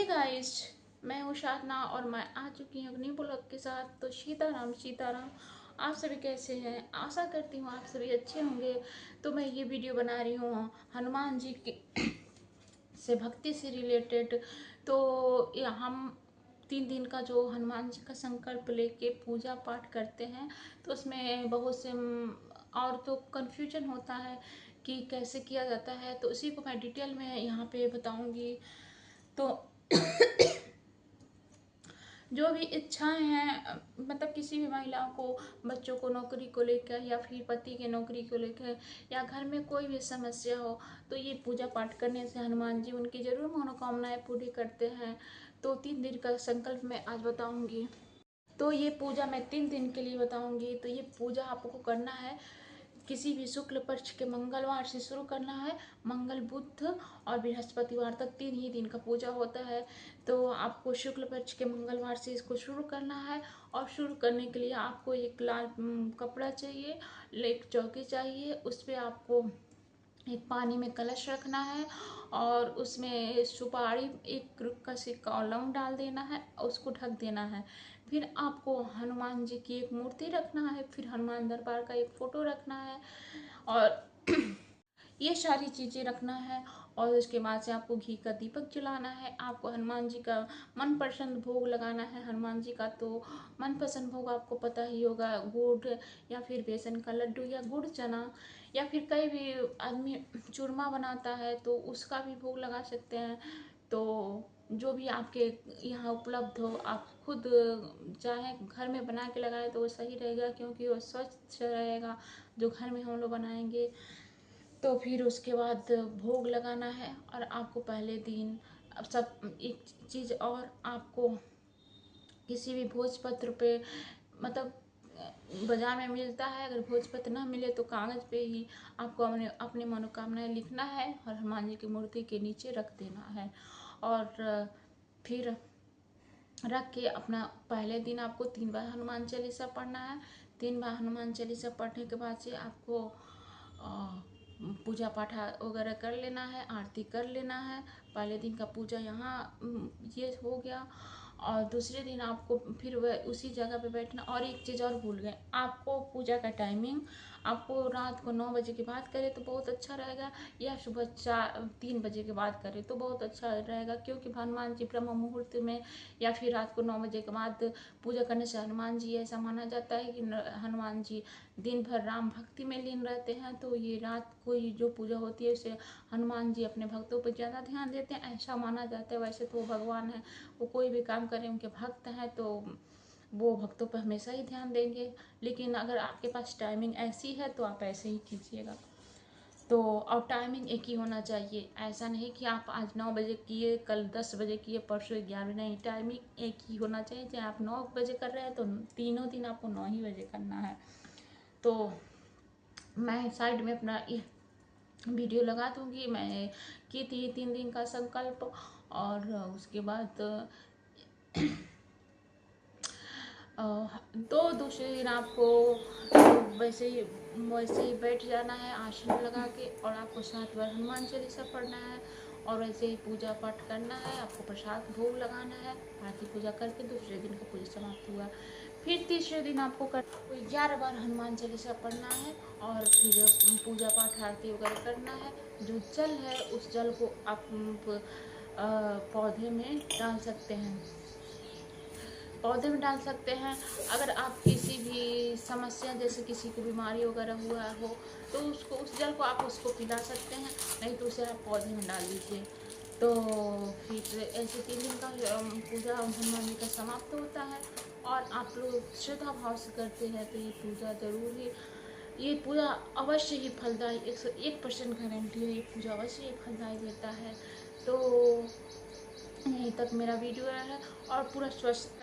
Guys, मैं हूँ साधना और मैं आ चुकी हूँ न्यू ब्लॉग के साथ। तो सीताराम सीताराम। आप सभी कैसे हैं? आशा करती हूँ आप सभी अच्छे होंगे। तो मैं ये वीडियो बना रही हूँ हनुमान जी के से भक्ति से रिलेटेड। तो ये हम 3 दिन का जो हनुमान जी का संकल्प लेके पूजा पाठ करते हैं, तो उसमें बहुत से और तो कन्फ्यूजन होता है कि कैसे किया जाता है। तो उसी को मैं डिटेल में यहाँ पे बताऊंगी। तो जो भी इच्छाएं हैं, मतलब किसी भी महिला को, बच्चों को नौकरी को लेकर या फिर पति के नौकरी को लेकर या घर में कोई भी समस्या हो, तो ये पूजा पाठ करने से हनुमान जी उनकी जरूर मनोकामनाएं पूरी करते हैं। तो 3 दिन का संकल्प मैं आज बताऊंगी। तो ये पूजा मैं 3 दिन के लिए बताऊंगी। तो ये पूजा आपको करना है किसी भी शुक्ल पक्ष के मंगलवार से शुरू करना है। मंगल, बुध और बृहस्पतिवार तक 3 ही दिन का पूजा होता है। तो आपको शुक्ल पक्ष के मंगलवार से इसको शुरू करना है। और शुरू करने के लिए आपको एक लाल कपड़ा चाहिए, एक चौकी चाहिए। उस पर आपको एक पानी में कलश रखना है और उसमें सुपारी, एक रुख का सिक्का और लौंग डाल देना है, उसको ढक देना है। फिर आपको हनुमान जी की एक मूर्ति रखना है, फिर हनुमान दरबार का एक फोटो रखना है और ये सारी चीज़ें रखना है। और उसके बाद से आपको घी का दीपक जलाना है। आपको हनुमान जी का मनपसंद भोग लगाना है। हनुमान जी का तो मनपसंद भोग आपको पता ही होगा, गुड़ या फिर बेसन का लड्डू या गुड़ चना, या फिर कई भी आदमी चूरमा बनाता है तो उसका भी भोग लगा सकते हैं। तो जो भी आपके यहाँ उपलब्ध हो, आप खुद चाहे घर में बना के लगाए तो वो सही रहेगा, क्योंकि वो स्वच्छ रहेगा जो घर में हम लोग बनाएंगे। तो फिर उसके बाद भोग लगाना है। और आपको पहले दिन अब सब एक चीज़ और, आपको किसी भी भोजपत्र पे, मतलब बाजार में मिलता है, अगर भोजपत्र ना मिले तो कागज़ पे ही आपको अपनी मनोकामनाएं लिखना है और हनुमान जी की मूर्ति के नीचे रख देना है। और फिर रख के अपना पहले दिन आपको 3 बार हनुमान चालीसा पढ़ना है। 3 बार हनुमान चालीसा पढ़ने के बाद से आपको पूजा पाठ वगैरह कर लेना है, आरती कर लेना है। पहले दिन का पूजा यहाँ ये हो गया। और दूसरे दिन आपको फिर वह उसी जगह पे बैठना। और एक चीज़ और भूल गए, आपको पूजा का टाइमिंग आपको रात को 9 बजे के बाद करे तो बहुत अच्छा रहेगा, या सुबह 3 बजे के बाद करे तो बहुत अच्छा रहेगा। क्योंकि हनुमान जी ब्रह्म मुहूर्त में या फिर रात को 9 बजे के बाद पूजा करने से हनुमान जी, ऐसा माना जाता है कि हनुमान जी दिन भर राम भक्ति में लीन रहते हैं। तो ये रात को ये जो पूजा होती है उससे हनुमान जी अपने भक्तों पर ज़्यादा ध्यान देते हैं, ऐसा माना जाता है। वैसे तो वो भगवान है, वो कोई भी काम करें, उनके भक्त हैं तो वो भक्तों पर हमेशा ही ध्यान देंगे। लेकिन अगर आपके पास टाइमिंग ऐसी है तो आप ऐसे ही कीजिएगा। तो और टाइमिंग एक ही होना चाहिए, ऐसा नहीं कि आप आज 9 बजे किए, कल 10 बजे किए, परसों 11, नहीं, टाइमिंग एक ही होना चाहिए। चाहे आप 9 बजे कर रहे हैं तो तीनों दिन आपको 9 ही बजे करना है। तो मैं साइड में अपना वीडियो लगा दूंगी। मैं की थी 3 दिन का संकल्प। और उसके बाद तो दूसरे दिन आपको वैसे ही बैठ जाना है आसन लगा के, और आपको 7 बार हनुमान चालीसा पढ़ना है और वैसे ही पूजा पाठ करना है। आपको प्रसाद भोग लगाना है। आरती पूजा करके दूसरे दिन का पूजा समाप्त हुआ। फिर तीसरे दिन आपको 11 बार हनुमान चालीसा पढ़ना है और फिर पूजा पाठ आरती वगैरह करना है। जो जल है उस जल को आप पौधे में डाल सकते हैं, पौधे में डाल सकते हैं। अगर आप किसी भी समस्या, जैसे किसी को बीमारी वगैरह हुआ हो, तो उसको उस जल को आप उसको पिला सकते हैं, नहीं तो उसे आप पौधे में डाल दीजिए। तो फिर ऐसे 3 दिन का पूजा हनुमान जी का समाप्त होता है। और आप लोग श्रद्धा भाव से करते हैं तो ये पूजा जरूर ही, ये पूजा अवश्य ही फलदायी, 101% गारंटी है, ये पूजा अवश्य ही फलदायी देता है। तो यहीं तक मेरा वीडियो है और पूरा स्वस्थ